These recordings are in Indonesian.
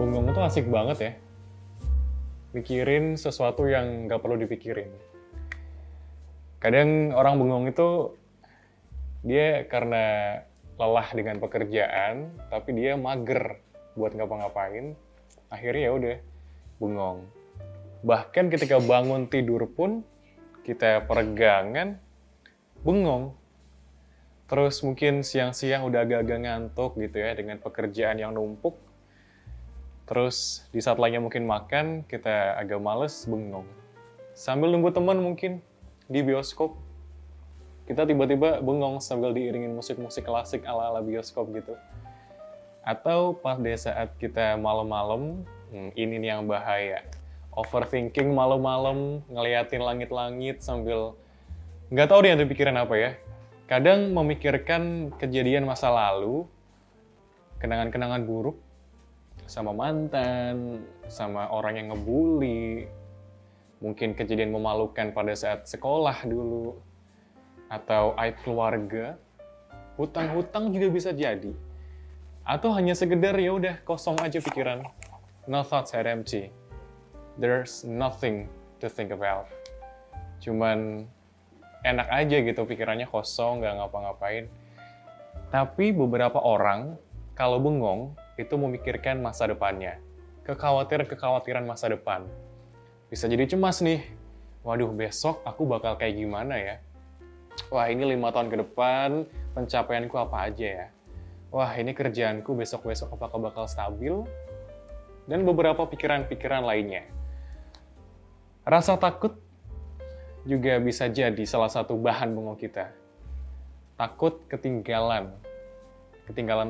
bengong tuh asik banget ya. Mikirin sesuatu yang nggak perlu dipikirin. Kadang orang bengong itu dia karena lelah dengan pekerjaan, tapi dia mager buat ngapa-ngapain. Akhirnya ya udah bengong. Bahkan ketika bangun tidur pun kita peregangan, bengong. Terus mungkin siang-siang udah agak-agak ngantuk gitu ya dengan pekerjaan yang numpuk. Terus di saat lainnya mungkin makan, kita agak males, bengong. Sambil nunggu teman mungkin di bioskop, kita tiba-tiba bengong sambil diiringin musik-musik klasik ala-ala bioskop gitu. Atau pada saat kita malam-malam, ini nih yang bahaya. Overthinking malam-malam, ngeliatin langit-langit sambil nggak tahu dia ada pikiran apa ya. Kadang memikirkan kejadian masa lalu, kenangan-kenangan buruk, sama mantan, sama orang yang ngebully, mungkin kejadian memalukan pada saat sekolah dulu, atau aib keluarga, hutang-hutang juga bisa jadi. Atau hanya sekedar ya udah kosong aja pikiran. No thoughts are empty. There's nothing to think about. Cuman enak aja gitu pikirannya kosong, nggak ngapa-ngapain. Tapi beberapa orang kalau bengong itu memikirkan masa depannya. Kekhawatiran masa depan. Bisa jadi cemas nih. Waduh, besok aku bakal kayak gimana ya? Wah, ini 5 tahun ke depan, pencapaianku apa aja ya? Wah, ini kerjaanku besok-besok apakah bakal stabil? Dan beberapa pikiran-pikiran lainnya. Rasa takut juga bisa jadi salah satu bahan bengong kita. Takut ketinggalan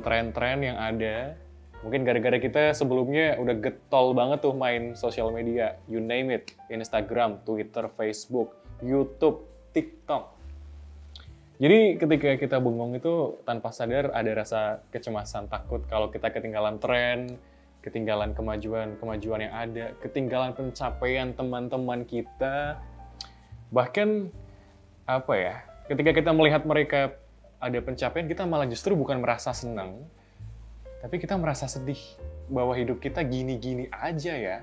tren-tren yang ada. Mungkin gara-gara kita sebelumnya udah getol banget tuh main sosial media, you name it, Instagram, Twitter, Facebook, YouTube, TikTok. Jadi ketika kita bengong itu tanpa sadar ada rasa kecemasan, takut kalau kita ketinggalan tren, ketinggalan kemajuan yang ada, ketinggalan pencapaian teman-teman kita. Bahkan apa ya, ketika kita melihat mereka ada pencapaian, kita malah justru bukan merasa senang, tapi kita merasa sedih bahwa hidup kita gini-gini aja ya.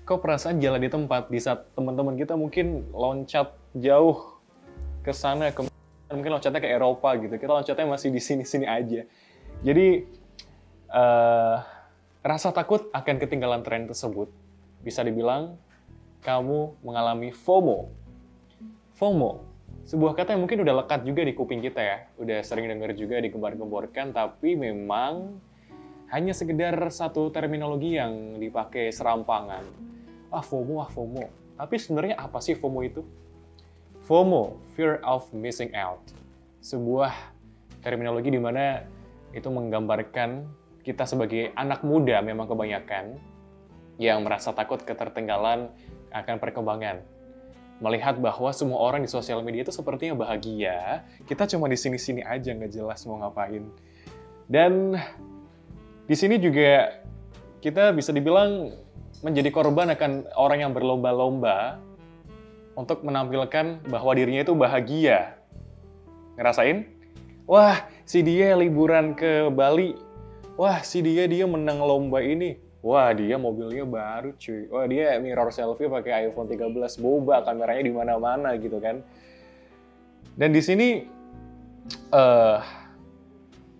Kok perasaan jalan di tempat di saat teman-teman kita mungkin loncat jauh ke sana, mungkin loncatnya ke Eropa gitu, kita loncatnya masih di sini-sini aja. Jadi rasa takut akan ketinggalan tren tersebut bisa dibilang kamu mengalami FOMO. FOMO, sebuah kata yang mungkin udah lekat juga di kuping kita ya. Udah sering dengar juga digembar-gemborkan, tapi memang hanya sekedar satu terminologi yang dipakai serampangan. FOMO. Tapi sebenarnya apa sih FOMO itu? FOMO, Fear of Missing Out. Sebuah terminologi di mana itu menggambarkan kita sebagai anak muda memang kebanyakan yang merasa takut ketertinggalan akan perkembangan. Melihat bahwa semua orang di sosial media itu sepertinya bahagia, kita cuma di sini-sini aja nggak jelas mau ngapain. Dan di sini juga kita bisa dibilang menjadi korban akan orang yang berlomba-lomba untuk menampilkan bahwa dirinya itu bahagia. Ngerasain? Wah, si dia liburan ke Bali. Wah, si dia menang lomba ini. Wah, dia mobilnya baru cuy. Wah, dia mirror selfie pakai iPhone 13 boba, kameranya di mana-mana gitu kan. Dan di sini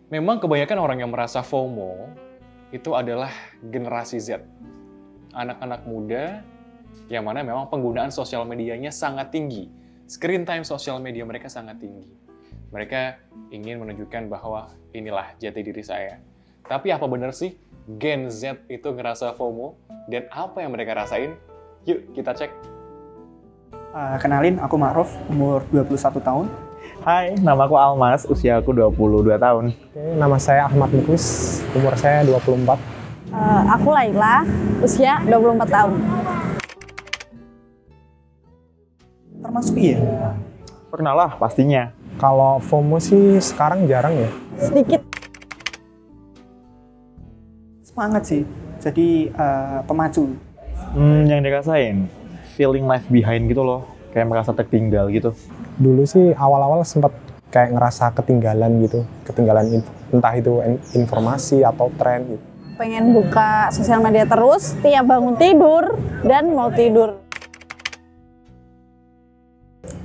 memang kebanyakan orang yang merasa FOMO itu adalah generasi Z. Anak-anak muda yang mana memang penggunaan sosial medianya sangat tinggi. Screen time sosial media mereka sangat tinggi. Mereka ingin menunjukkan bahwa inilah jati diri saya. Tapi apa benar sih Gen Z itu ngerasa FOMO? Dan apa yang mereka rasain? Yuk kita cek. Kenalin, aku Ma'ruf, umur 21 tahun. Hai, nama aku Almas, usia aku 22 tahun. Oke, nama saya Ahmad Mukus, umur saya 24. Aku Laila, usia 24 tahun. Termasuk iya? Pernah lah, pastinya. Kalau FOMO sih sekarang jarang ya. Sedikit. Semangat sih, jadi pemacu. Yang dirasain, feeling left behind gitu loh. Kayak merasa tertinggal gitu. Dulu sih awal-awal sempat kayak ngerasa ketinggalan gitu. Ketinggalan entah itu informasi atau tren gitu. pengen buka sosial media terus tiap bangun tidur dan mau tidur.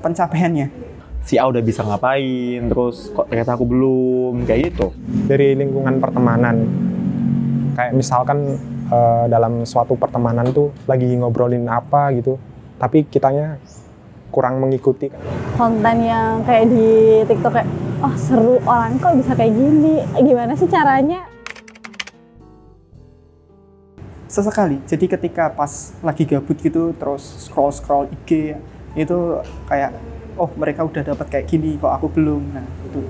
Pencapaiannya. Si A udah bisa ngapain, terus kok ternyata aku belum, kayak gitu. Dari lingkungan pertemanan, kayak misalkan dalam suatu pertemanan tuh lagi ngobrolin apa gitu, tapi kitanya kurang mengikuti. Konten yang kayak di TikTok kayak, oh seru, orang kok bisa kayak gini, gimana sih caranya? Sesekali, jadi ketika pas lagi gabut gitu, terus scroll IG, itu kayak, oh mereka udah dapat kayak gini, kok aku belum. Nah, itu.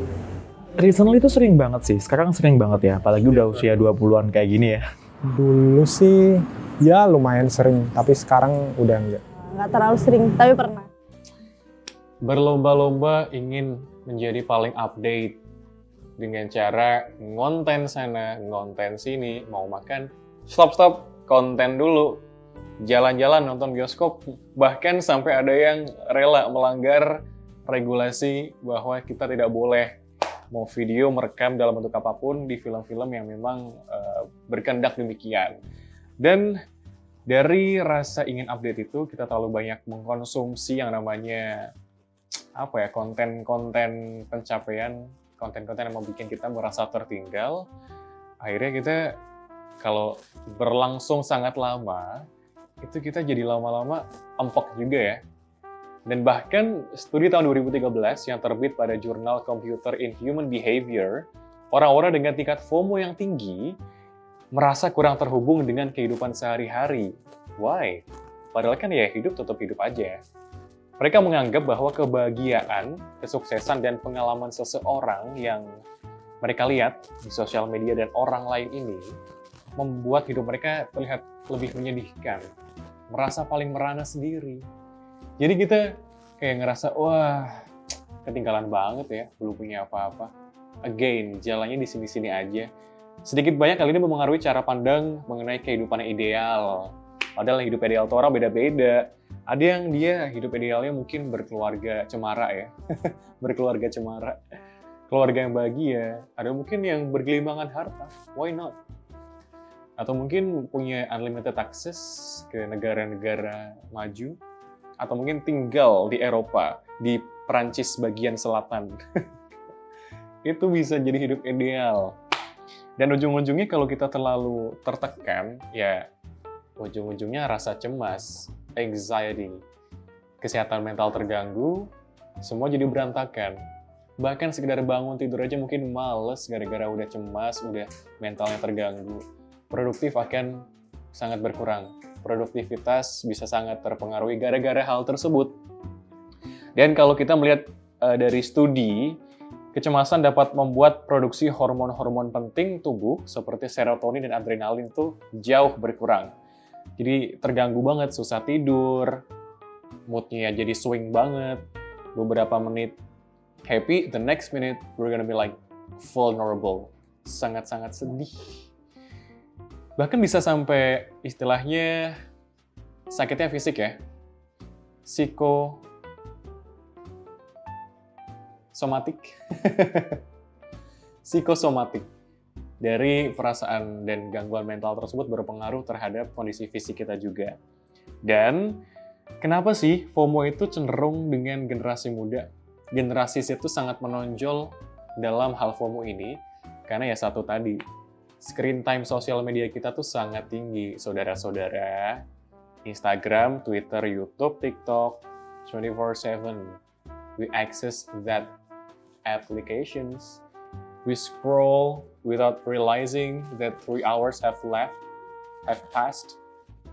Recently itu sering banget sih, sekarang sering banget ya, apalagi udah usia 20-an kayak gini ya. Dulu sih ya lumayan sering, tapi sekarang udah enggak. Nggak terlalu sering, tapi pernah. Berlomba-lomba ingin menjadi paling update dengan cara ngonten sana, ngonten sini, mau makan, stop, konten dulu, jalan-jalan nonton bioskop, bahkan sampai ada yang rela melanggar regulasi bahwa kita tidak boleh mau video merekam dalam bentuk apapun di film-film yang memang berkehendak demikian. Dan dari rasa ingin update itu, kita terlalu banyak mengkonsumsi yang namanya konten-konten pencapaian, konten-konten yang membuat kita merasa tertinggal. Akhirnya kita kalau berlangsung sangat lama, itu kita jadi lama-lama empok juga ya. Dan bahkan studi tahun 2013 yang terbit pada jurnal Computer in Human Behavior, orang-orang dengan tingkat FOMO yang tinggi merasa kurang terhubung dengan kehidupan sehari-hari. Why? Padahal kan ya hidup tetap hidup aja. Mereka menganggap bahwa kebahagiaan, kesuksesan, dan pengalaman seseorang yang mereka lihat di sosial media dan orang lain ini membuat hidup mereka terlihat lebih menyedihkan, merasa paling merana sendiri. Jadi kita kayak ngerasa, wah, ketinggalan banget ya, belum punya apa-apa. Again, jalannya di sini-sini aja. Sedikit banyak kali ini mempengaruhi cara pandang mengenai kehidupan yang ideal. Padahal hidup ideal itu orang beda-beda. Ada yang dia hidup idealnya mungkin berkeluarga cemara ya. Berkeluarga cemara. Keluarga yang bahagia. Ada mungkin yang bergelimbangan harta. Why not? Atau mungkin punya unlimited access ke negara-negara maju. Atau mungkin tinggal di Eropa, di Perancis bagian selatan. Itu bisa jadi hidup ideal. Dan ujung-ujungnya kalau kita terlalu tertekan, ya ujung-ujungnya rasa cemas, anxiety, kesehatan mental terganggu, semua jadi berantakan. Bahkan sekedar bangun tidur aja mungkin males gara-gara udah cemas, udah mentalnya terganggu. Produktif akan sangat berkurang. Produktivitas bisa sangat terpengaruhi gara-gara hal tersebut. Dan kalau kita melihat dari studi, kecemasan dapat membuat produksi hormon-hormon penting tubuh seperti serotonin dan adrenalin itu jauh berkurang. Jadi terganggu banget, susah tidur, moodnya jadi swing banget. Beberapa menit happy, the next minute we're gonna be like vulnerable. Sangat-sangat sedih. Bahkan bisa sampai istilahnya sakitnya fisik ya. Psikosomatik. Psikosomatik. Dari perasaan dan gangguan mental tersebut berpengaruh terhadap kondisi fisik kita juga. Dan kenapa sih FOMO itu cenderung dengan generasi muda? Generasi Z itu sangat menonjol dalam hal FOMO ini. Karena ya satu tadi, screen time sosial media kita tuh sangat tinggi, saudara-saudara. Instagram, Twitter, YouTube, TikTok, 24/7. We access that applications. We scroll without realizing that 3 hours have passed.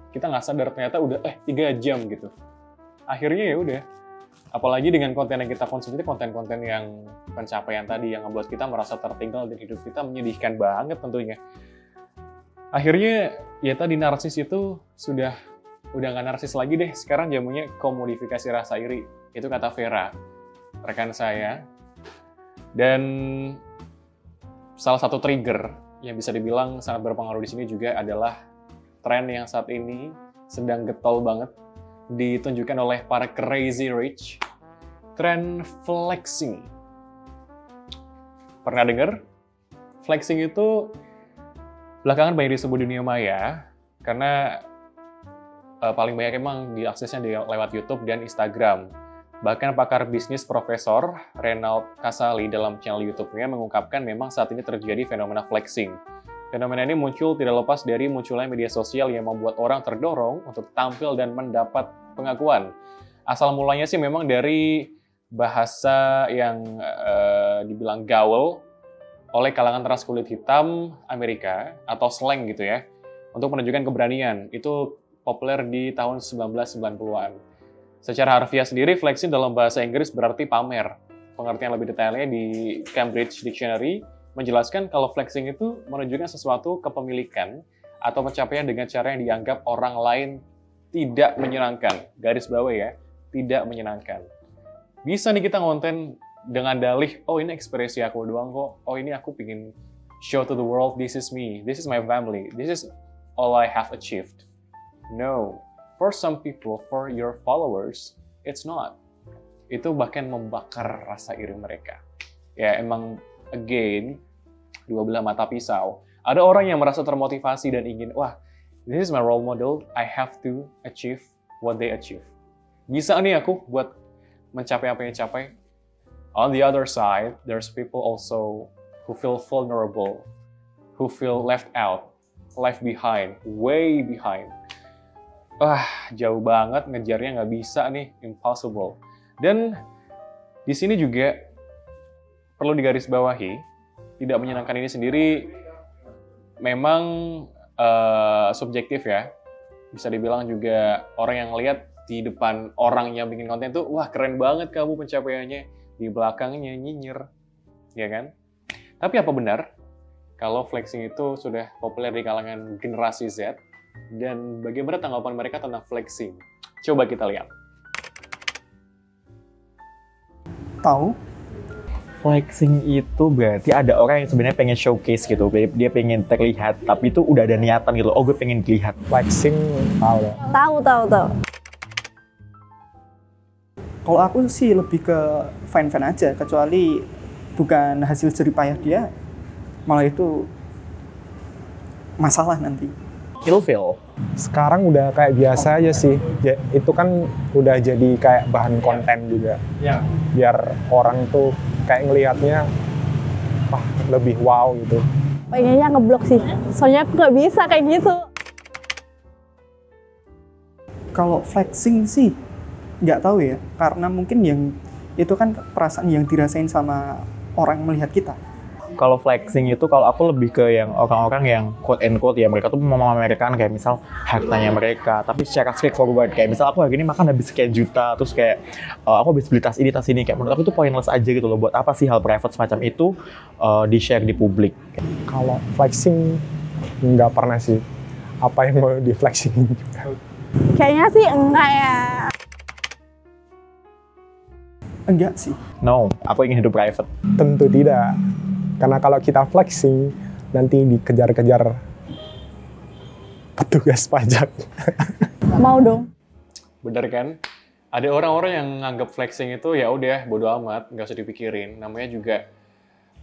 Kita nggak sadar ternyata udah 3 jam gitu. Akhirnya ya udah. Apalagi dengan konten yang kita konsumsi, konten-konten yang pencapaian tadi yang membuat kita merasa tertinggal dan hidup kita menyedihkan banget tentunya. Akhirnya ya tadi narsis itu udah nggak narsis lagi deh. Sekarang jamunya komodifikasi rasa iri. Itu kata Vera, rekan saya. Dan salah satu trigger yang bisa dibilang sangat berpengaruh di sini juga adalah tren yang saat ini sedang getol banget ditunjukkan oleh para crazy rich, tren flexing. Pernah dengar? Flexing itu Belakangan banyak disebut dunia maya, karena paling banyak emang diaksesnya lewat YouTube dan Instagram. Bahkan pakar bisnis Profesor Renald Kasali dalam channel YouTube-nya mengungkapkan memang saat ini terjadi fenomena flexing. Fenomena ini muncul tidak lepas dari munculnya media sosial yang membuat orang terdorong untuk tampil dan mendapat pengakuan. Asal mulanya sih memang dari bahasa yang dibilang gaul oleh kalangan ras kulit hitam Amerika, atau slang gitu ya, untuk menunjukkan keberanian. Itu populer di tahun 1990-an. Secara harfiah sendiri, flexing dalam bahasa Inggris berarti pamer. Pengertian lebih detailnya di Cambridge Dictionary menjelaskan kalau flexing itu menunjukkan sesuatu kepemilikan atau pencapaian dengan cara yang dianggap orang lain tidak menyenangkan. Garis bawah ya, tidak menyenangkan. Bisa nih kita ngonten dengan dalih, oh ini ekspresi aku doang kok, oh ini aku pingin show to the world, this is me, this is my family, this is all I have achieved. No, for some people, for your followers, it's not. Itu bahkan membakar rasa iri mereka. Ya emang, again, dua belah mata pisau. Ada orang yang merasa termotivasi dan ingin, wah, this is my role model, I have to achieve what they achieve. Bisa nih aku buat mencapai apa yang capai. On the other side, there's people also who feel vulnerable, who feel left out, left behind, way behind. Jauh banget, ngejarnya nggak bisa nih, impossible. Dan di sini juga perlu digarisbawahi, tidak menyenangkan ini sendiri memang subjektif ya. Bisa dibilang juga orang yang lihat di depan orang yang bikin konten tuh, wah keren banget kamu pencapaiannya. Di belakangnya nyinyir, ya kan? Tapi apa benar kalau flexing itu sudah populer di kalangan generasi Z? Dan bagaimana tanggapan mereka tentang flexing? Coba kita lihat. Tahu? Flexing itu berarti ada orang yang sebenarnya pengen showcase gitu, dia pengen terlihat, tapi itu udah ada niatan gitu, oh gue pengen dilihat. Flexing, tahu ya. Tahu. Kalau aku sih lebih ke fine-fine aja, kecuali bukan hasil jeripayah dia, malah itu masalah nanti. Ilfeel. Sekarang udah kayak biasa aja sih. Ya, itu kan udah jadi kayak bahan konten juga. Biar orang tuh kayak ngelihatnya, wah lebih wow gitu. Pengennya ngeblok sih, soalnya aku nggak bisa kayak gitu. Kalau flexing sih, nggak tahu ya, karena mungkin yang itu kan perasaan yang dirasain sama orang melihat kita. Kalau flexing itu, kalau aku lebih ke yang orang-orang yang quote and quote ya, mereka tuh memamerkan kayak misal hartanya mereka, tapi secara straightforward, kayak misal aku hari ini makan habis sekian juta, terus kayak aku habis beli tas ini, kayak menurut aku itu pointless aja gitu loh. Buat apa sih hal private semacam itu di-share di publik? Kalau flexing nggak pernah sih. Apa yang mau di flexing juga? Kayaknya sih enggak ya. Enggak sih. No, aku ingin hidup private. Tentu tidak. Karena kalau kita flexing, nanti dikejar-kejar petugas pajak. Mau dong. Bener kan? Ada orang-orang yang nganggap flexing itu ya udah bodo amat, nggak usah dipikirin. Namanya juga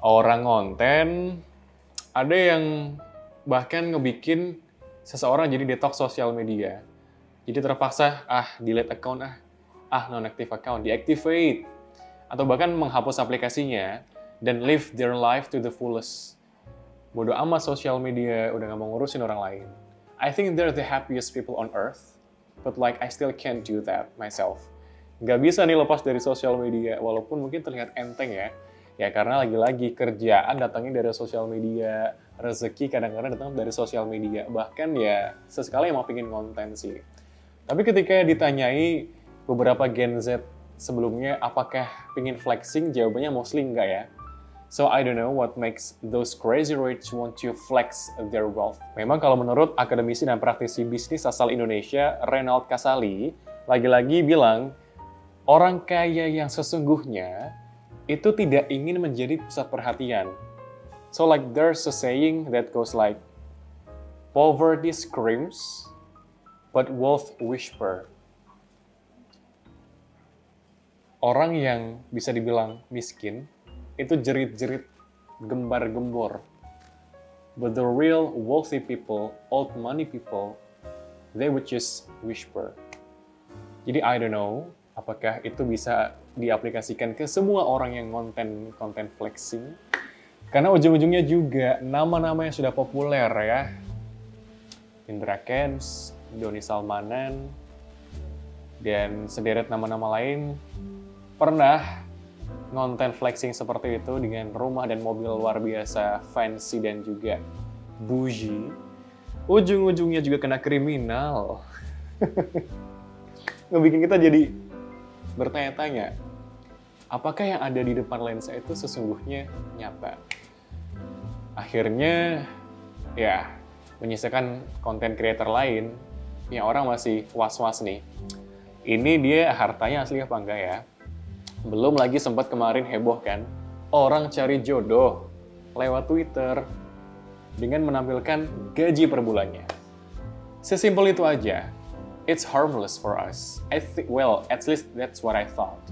orang konten. Ada yang bahkan ngebikin seseorang jadi detox sosial media. Jadi terpaksa delete account non-active account, deactivate, atau bahkan menghapus aplikasinya dan live their life to the fullest. Bodo amat sosial media, udah gak mau ngurusin orang lain. I think they're the happiest people on earth, but like I still can't do that myself. Gak bisa nih lepas dari sosial media, walaupun mungkin terlihat enteng ya. Ya karena lagi-lagi kerjaan datangnya dari sosial media, rezeki kadang-kadang datang dari sosial media. Bahkan ya sesekali emang pengen konten sih. Tapi ketika ditanyai beberapa Gen Z sebelumnya apakah pengen flexing, jawabannya mostly enggak ya. So I don't know what makes those crazy rich want to flex their wealth. Memang kalau menurut akademisi dan praktisi bisnis asal Indonesia, Renald Kasali, lagi-lagi bilang, orang kaya yang sesungguhnya itu tidak ingin menjadi pusat perhatian. So like there's a saying that goes like, poverty screams, but wealth whisper. Orang yang bisa dibilang miskin, itu jerit-jerit, gembar-gembor. But the real wealthy people, old money people, they would just whisper. Jadi I don't know, apakah itu bisa diaplikasikan ke semua orang yang konten flexing? Karena ujung-ujungnya juga nama-nama yang sudah populer ya. Indra Kents, Doni Salmanan, dan sederet nama-nama lain pernah ngonten flexing seperti itu dengan rumah dan mobil luar biasa fancy dan juga bougie. Ujung-ujungnya juga kena kriminal. Ngebikin kita jadi bertanya-tanya, apakah yang ada di depan lensa itu sesungguhnya nyata? Akhirnya ya menyisakan konten creator lain yang orang masih was-was nih. Ini dia hartanya asli apa enggak ya? Belum lagi sempat kemarin heboh kan, orang cari jodoh lewat Twitter dengan menampilkan gaji per bulannya. Sesimpel itu aja. It's harmless for us. Well, at least that's what I thought.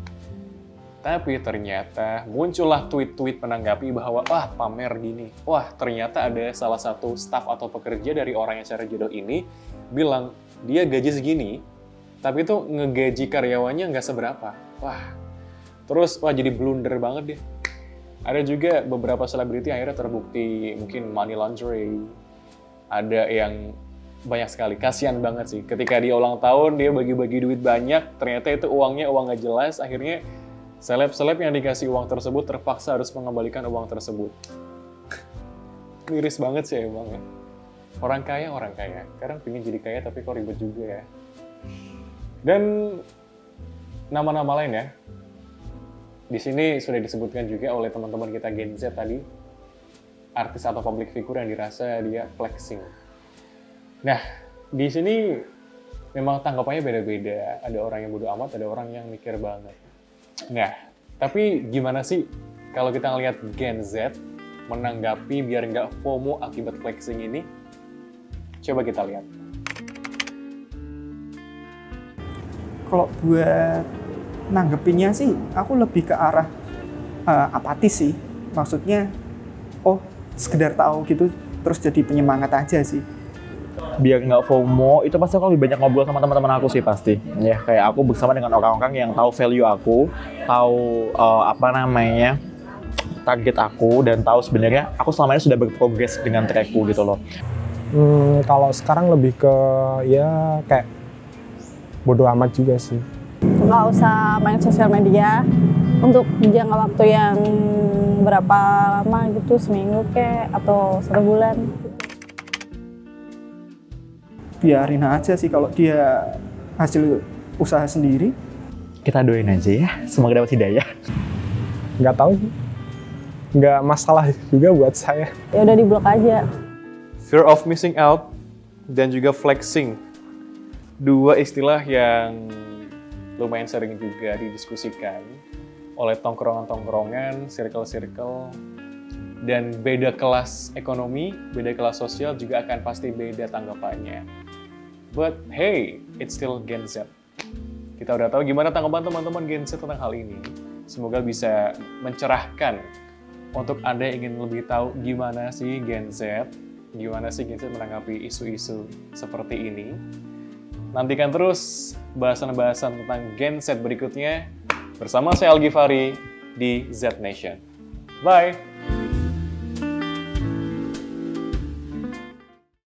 Tapi ternyata muncullah tweet-tweet menanggapi bahwa wah pamer gini. Wah ternyata ada salah satu staff atau pekerja dari orang yang cari jodoh ini bilang dia gaji segini, tapi itu ngegaji karyawannya nggak seberapa. Terus jadi blunder banget deh. Ada juga beberapa selebriti akhirnya terbukti mungkin money laundering. Ada yang banyak sekali, kasihan banget sih. Ketika dia ulang tahun, dia bagi-bagi duit banyak, ternyata itu uangnya uang nggak jelas, akhirnya seleb-seleb yang dikasih uang tersebut terpaksa harus mengembalikan uang tersebut. Miris banget sih emang ya. Orang kaya, kadang pengen jadi kaya tapi kok ribet juga ya. Dan nama-nama lain ya. Di sini sudah disebutkan juga oleh teman-teman kita Gen Z tadi, artis atau public figure yang dirasa dia flexing. Nah, di sini memang tanggapannya beda-beda. Ada orang yang bodo amat, ada orang yang mikir banget. Nah, tapi gimana sih kalau kita ngelihat Gen Z menanggapi biar nggak FOMO akibat flexing ini? Coba kita lihat. Kalau buat nanggepinnya sih, aku lebih ke arah apatis sih. Maksudnya, sekedar tahu gitu, terus jadi penyemangat aja sih. Biar nggak FOMO, itu pasti aku lebih banyak ngobrol sama teman-teman aku sih pasti. Ya, kayak aku bersama dengan orang-orang yang tahu value aku, tahu target aku, dan tahu sebenarnya aku selama ini sudah berprogres dengan trackku gitu loh. Kalau sekarang lebih ke ya kayak bodo amat juga sih. Nggak usah main sosial media untuk jangka waktu yang berapa lama gitu, seminggu atau 1 bulan. Biarin aja sih kalau dia hasil usaha sendiri. Kita doain aja ya, semoga dapat hidayah. Nggak tahu sih, nggak masalah juga buat saya. Ya udah diblok aja. Fear of missing out dan juga flexing. Dua istilah yang lumayan sering juga didiskusikan oleh tongkrongan-tongkrongan, circle-circle, dan beda kelas ekonomi, beda kelas sosial juga akan pasti beda tanggapannya. But hey, it's still Gen Z. Kita udah tahu gimana tanggapan teman-teman Gen Z tentang hal ini. Semoga bisa mencerahkan untuk Anda yang ingin lebih tahu gimana sih Gen Z menanggapi isu-isu seperti ini. Nantikan terus bahasan-bahasan tentang Gen Z berikutnya bersama saya Al Ghifari di Z Nation. Bye!